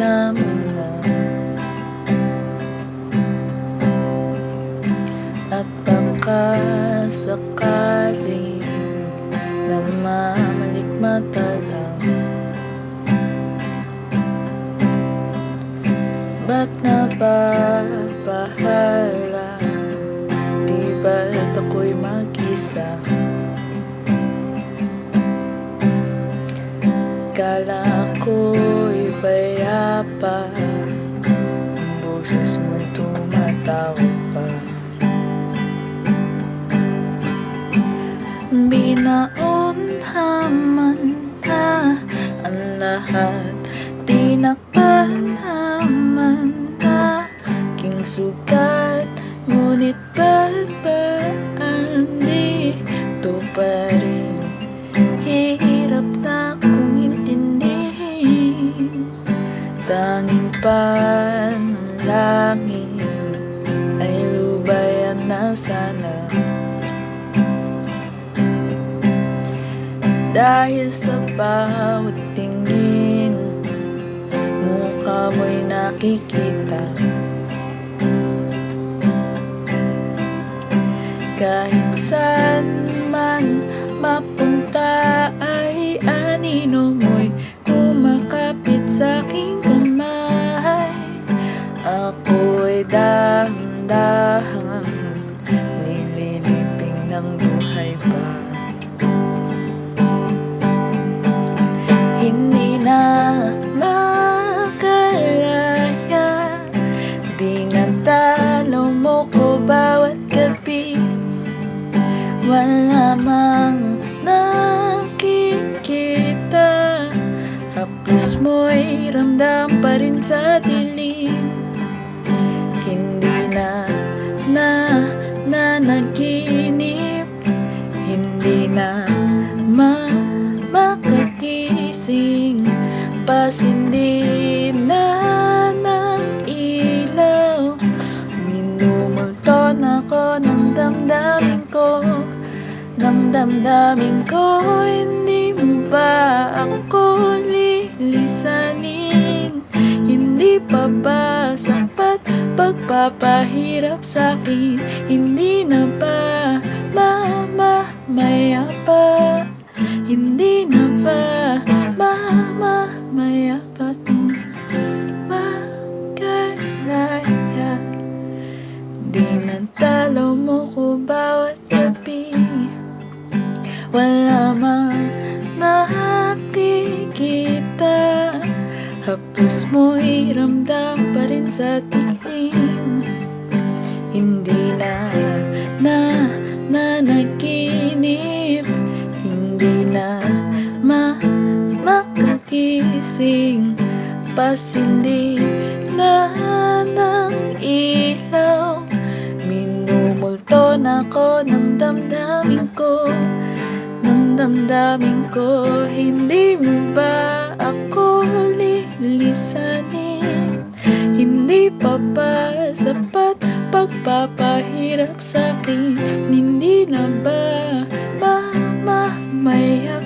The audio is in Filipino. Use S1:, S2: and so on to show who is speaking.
S1: na muna at baka sakaling namamalikmata lang. Ba't napapahala? Di ba't ako'y mag-isa? Kala ko'y payapa, ang boses mo'y tumatawag pa. Binaunhaman na ang lahat, tinakpan naman na aking sugat. Ngunit ba't ba andito pa rin? Hirap na kong intindihin. Tanging panalangin ay lubayan na sana. Dahil sa bawat tingin, mukha mo'y nakikita. Kahit saan man mapunta ay anino mo'y kumakapit sa aking kamay. Ako'y dahan-dahang nililibing ng buhay pa. Hindi na makalaya, di natalaw mo ko bawat gabi. Wala mang nakikita, haplos mo'y ramdam pa rin sa dilim. Hindi na nanaginip, hindi na makagising, pasindi na ng ilaw. Minumulto na ko ng damdamin ko, hindi mo ba ako lilisanin? Hindi pa ba sapat pagpapahirap sa'kin? Hindi na ba mamamaya pa? Hindi na ba mamamaya pa magalaya? Di natalaw mo ko bawat gabi. Wala mang nakikita, haplos mo'y ramdam pa rin sa dilim. Hindi na nanaginip, hindi na makagising, pasindi na ng ilaw. Minumulto na ko ng damdamin ko, hindi mo ba ako lilisanin? Hindi pa ba sapat pagpapahirap sa'kin? Hindi na ba mamamaya